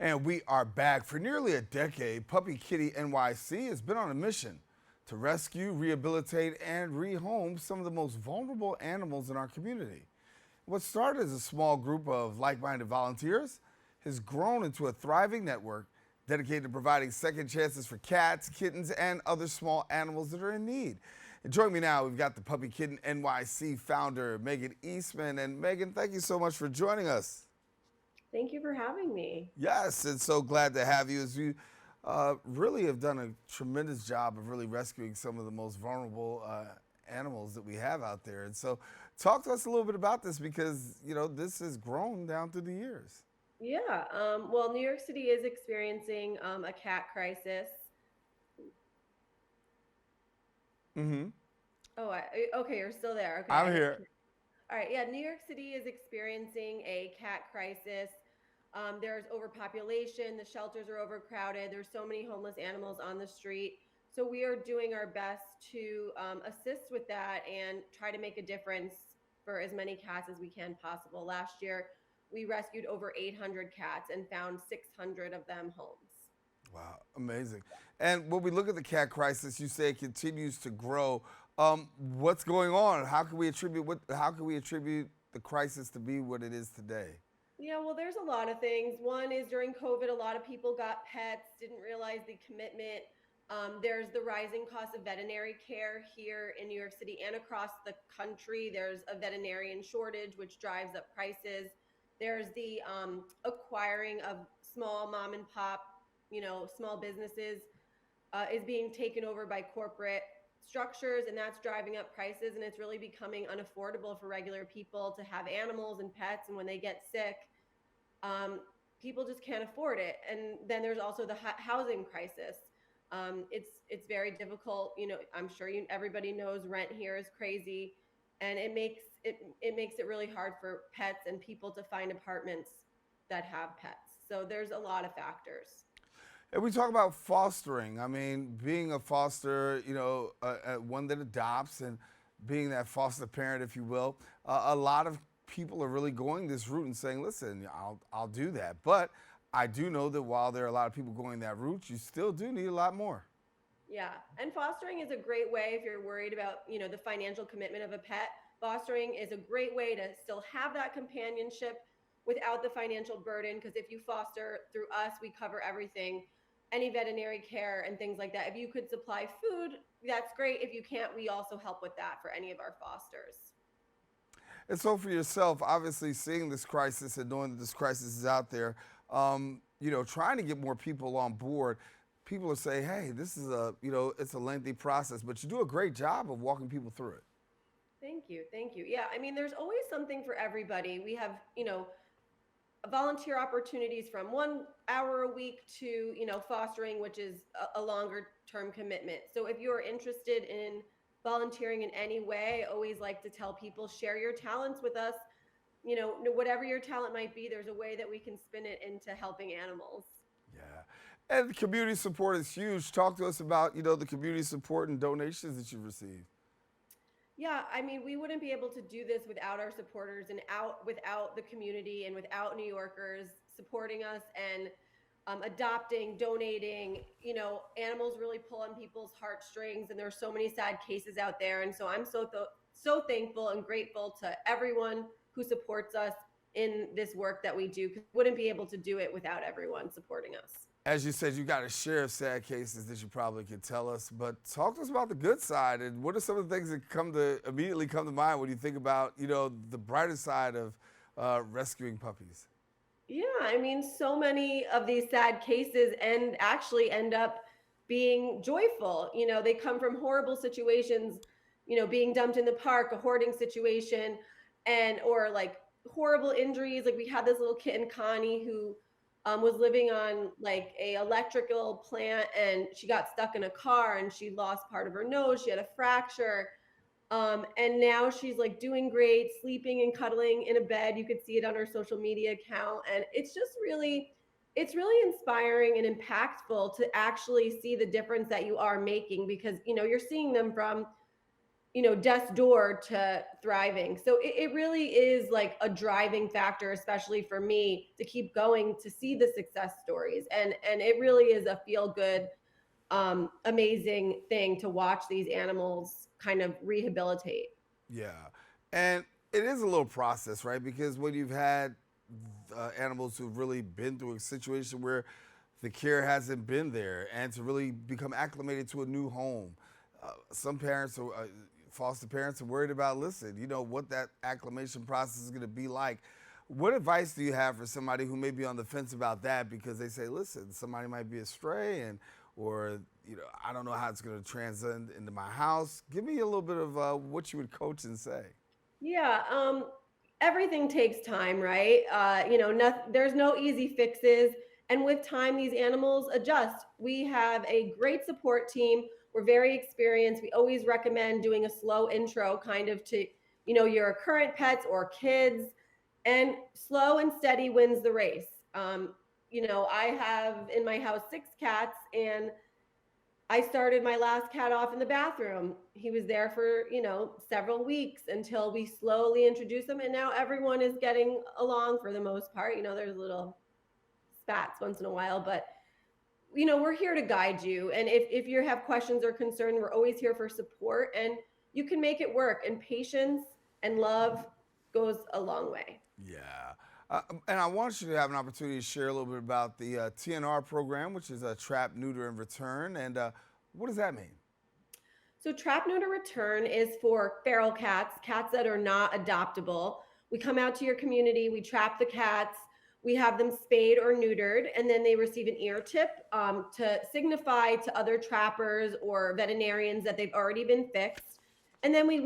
And we are back. For nearly a decade, Puppy Kitty NYC has been on a mission to rescue, rehabilitate, and rehome some of the most vulnerable animals in our community. What started as a small group of like-minded volunteers has grown into a thriving network dedicated to providing second chances for cats, kittens, and other small animals that are in need. And joining me now, we've got the Puppy Kitten NYC founder, Meagan Eastman. And Meagan, thank you so much for joining us. Thank you for having me. Yes, and so glad to have you as you really have done a tremendous job of really rescuing some of the most vulnerable animals that we have out there. And so talk to us a little bit about this because, you know, this has grown down through the years. Yeah, well, New York City is experiencing a cat crisis. Mm-hmm. Okay, you're still there. Okay, I'm here. all right. Yeah, New York City is experiencing a cat crisis. There's overpopulation. The shelters are overcrowded. There's so many homeless animals on the street. So we are doing our best to assist with that and try to make a difference for as many cats as we can possible. Last year, we rescued over 800 cats and found 600 of them homes. Wow, amazing. And when we look at the cat crisis, you say it continues to grow. What's going on? How can we attribute the crisis to be what it is today? Yeah, well, there's a lot of things. One is during COVID, a lot of people got pets, didn't realize the commitment. There's the rising cost of veterinary care here in New York City and across the country. There's a veterinarian shortage, which drives up prices. There's the acquiring of small mom and pop, small businesses is being taken over by corporate structures, and that's driving up prices. And it's really becoming unaffordable for regular people to have animals and pets. And when they get sick, um, people just can't afford it. And then there's also the housing crisis. It's very difficult. I'm sure everybody knows rent here is crazy, and it makes it really hard for pets and people to find apartments that have pets. So there's a lot of factors. And we talk about fostering. I mean, being a foster, one that adopts and being that foster parent, if you will, a lot of people are really going this route and saying, listen, I'll do that. But I do know that while there are a lot of people going that route, you still do need a lot more. Yeah, and fostering is a great way if you're worried about, the financial commitment of a pet. Fostering is a great way to still have that companionship without the financial burden, because if you foster through us, we cover everything, any veterinary care and things like that. If you could supply food, that's great. If you can't, we also help with that for any of our fosters. And so for yourself, obviously seeing this crisis and knowing that this crisis is out there, trying to get more people on board, people are saying, hey, this is it's a lengthy process, but you do a great job of walking people through it. Thank you. Thank you. Yeah, I mean, there's always something for everybody. We have, volunteer opportunities from 1 hour a week to, fostering, which is a longer term commitment. So if you're interested in volunteering in any way, I always like to tell people, share your talents with us. Whatever your talent might be, there's a way that we can spin it into helping animals. Yeah. And the community support is huge. Talk to us about, the community support and donations that you've received. Yeah, I mean, we wouldn't be able to do this without our supporters and without the community and without New Yorkers supporting us and adopting, donating. Animals really pull on people's heartstrings, and there are so many sad cases out there. And so I'm so thankful and grateful to everyone who supports us in this work that we do, because we wouldn't be able to do it without everyone supporting us. As you said, you got a share of sad cases that you probably could tell us, but talk to us about the good side and what are some of the things that immediately come to mind when you think about, the brighter side of rescuing puppies? Yeah, I mean, so many of these sad cases actually end up being joyful. They come from horrible situations, being dumped in the park, a hoarding situation, or like horrible injuries. Like we had this little kitten, Connie, who was living on like a electrical plant, and she got stuck in a car and she lost part of her nose. She had a fracture. And now she's like doing great, sleeping and cuddling in a bed. You could see it on her social media account. And it's really inspiring and impactful to actually see the difference that you are making, because, you're seeing them from death's door to thriving. So it really is like a driving factor, especially for me, to keep going, to see the success stories. And it really is a feel good, amazing thing to watch these animals kind of rehabilitate. Yeah. And it is a little process, right? Because when you've had animals who've really been through a situation where the care hasn't been there and to really become acclimated to a new home, some parents are, foster parents are worried about, listen, what that acclimation process is going to be like. What advice do you have for somebody who may be on the fence about that because they say, listen, somebody might be a stray or I don't know how it's going to transcend into my house. Give me a little bit of what you would coach and say. Yeah, everything takes time, right? There's no easy fixes. And with time, these animals adjust. We have a great support team. We're very experienced. We always recommend doing a slow intro kind of to, your current pets or kids. And slow and steady wins the race. I have in my house 6 cats, and I started my last cat off in the bathroom. He was there for, several weeks until we slowly introduced him. And now everyone is getting along for the most part. There's little spats once in a while, but, we're here to guide you. And if you have questions or concern, we're always here for support, and you can make it work. And patience and love goes a long way. Yeah. And I want you to have an opportunity to share a little bit about the TNR program, which is a trap, neuter, and return. And what does that mean? So trap, neuter, return is for feral cats, cats that are not adoptable. We come out to your community, we trap the cats, we have them spayed or neutered, and then they receive an ear tip to signify to other trappers or veterinarians that they've already been fixed. And then we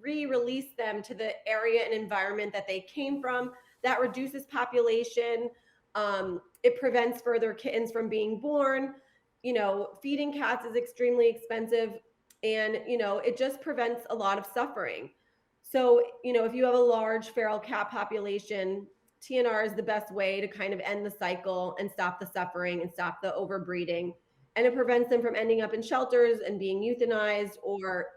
re-release them to the area and environment that they came from. That reduces population. It prevents further kittens from being born. Feeding cats is extremely expensive, and it just prevents a lot of suffering. So if you have a large feral cat population, TNR is the best way to kind of end the cycle and stop the suffering and stop the overbreeding. And it prevents them from ending up in shelters and being euthanized, or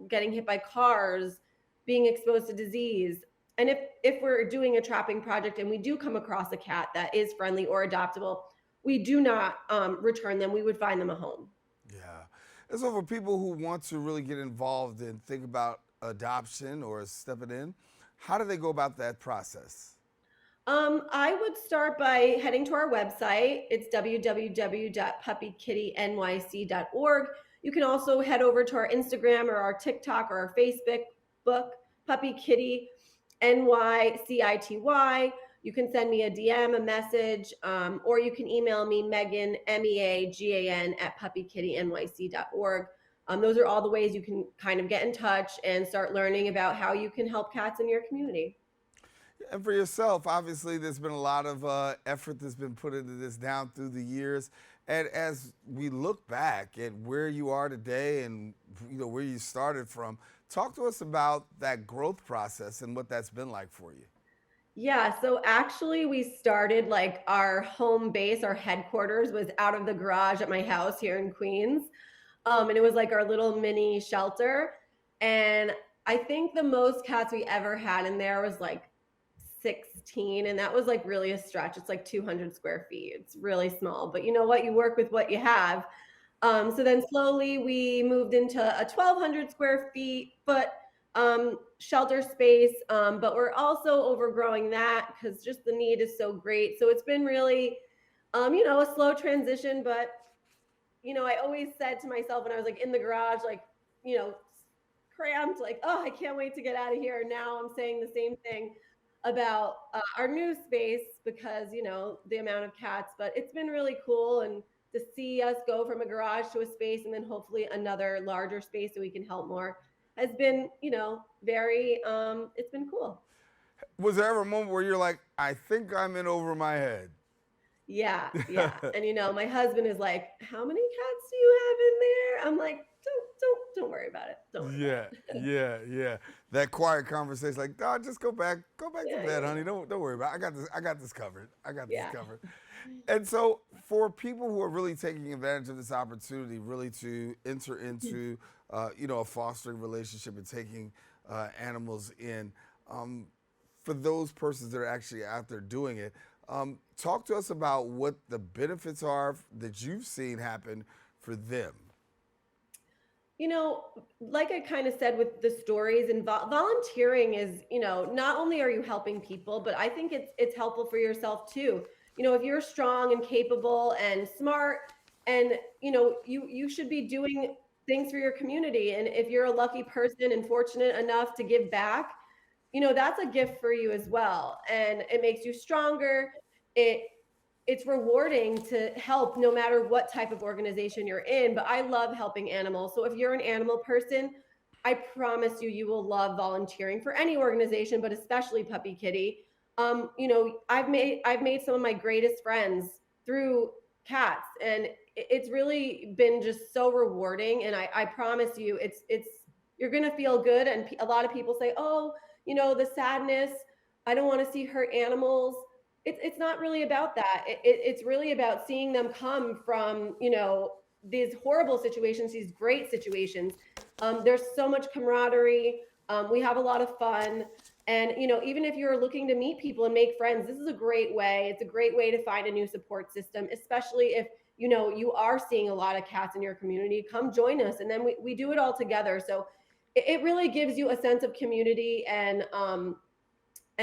getting hit by cars, being exposed to disease. And if we're doing a trapping project and we do come across a cat that is friendly or adoptable, we do not return them. We would find them a home. Yeah. And so for people who want to really get involved and think about adoption or stepping in, how do they go about that process? I would start by heading to our website. It's www.puppykittynyc.org. You can also head over to our Instagram or our TikTok or our Facebook book, Puppy Kitty NYCITY. You can send me a DM, a message, or you can email me, Meagan, MEAGAN, at puppykittynyc.org. Those are all the ways you can kind of get in touch and start learning about how you can help cats in your community. And for yourself, obviously, there's been a lot of effort that's been put into this down through the years. And as we look back at where you are today and where you started from, talk to us about that growth process and what that's been like for you. Yeah, so actually we started like our home base, our headquarters was out of the garage at my house here in Queens. And it was like our little mini shelter. And I think the most cats we ever had in there was like 16. And that was like really a stretch. It's like 200 square feet. It's really small, but you know what? You work with what you have. So then slowly we moved into a 1,200 square foot shelter space, but we're also overgrowing that because just the need is so great. So it's been really, a slow transition, but I always said to myself when I was like in the garage, like, cramped, like, oh, I can't wait to get out of here. Now I'm saying the same thing about our new space because, the amount of cats, but it's been really cool. And to see us go from a garage to a space and then hopefully another larger space so we can help more has been, very, it's been cool. Was there ever a moment where you're like, I think I'm in over my head? Yeah, yeah. And my husband is like, "How many cats do you have in there?" I'm like, "Don't worry about it. Don't worry Yeah, about it." yeah. That quiet conversation, like, dog, just go back to Yeah, bed, yeah, honey. Don't worry about it. I got this covered. I got this yeah. covered. And so, for people who are really taking advantage of this opportunity, really to enter into a fostering relationship and taking animals in. For those persons that are actually out there doing it, talk to us about what the benefits are that you've seen happen for them. Like I kind of said with the stories and volunteering is, not only are you helping people, but I think it's helpful for yourself too. If you're strong and capable and smart and, you should be doing things for your community. And if you're a lucky person and fortunate enough to give back, that's a gift for you as well. And it makes you stronger. It it's rewarding to help no matter what type of organization you're in. But I love helping animals. So if you're an animal person, I promise you will love volunteering for any organization, but especially Puppy Kitty. I've made some of my greatest friends through cats, and it's really been just so rewarding. And I promise you, it's you're gonna feel good. And a lot of people say, oh, the sadness. I don't want to see hurt animals. It's not really about that. It's really about seeing them come from, these horrible situations, these great situations. There's so much camaraderie. We have a lot of fun. And, even if you're looking to meet people and make friends, this is a great way. It's a great way to find a new support system, especially if, you are seeing a lot of cats in your community. Come join us. And then we do it all together. So it really gives you a sense of community and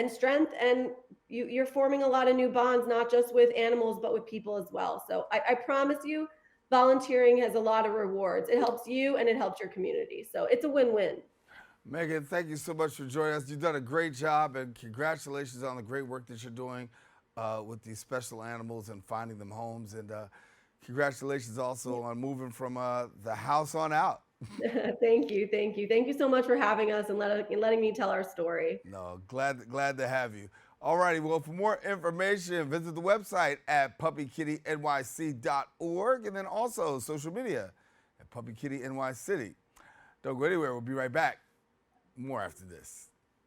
strength, and you're forming a lot of new bonds, not just with animals but with people as well. So I promise you, volunteering has a lot of rewards. It helps you and it helps your community, so it's a win-win. Meagan, thank you so much for joining us. You've done a great job, and congratulations on the great work that you're doing with these special animals and finding them homes. And congratulations also on moving from the house on out. Thank you so much for having us and letting me tell our story. No, glad to have you. All righty, well, for more information, visit the website at puppykittynyc.org, and then also social media at Puppy Kitty NYCity. Don't go anywhere. We'll be right back. More after this.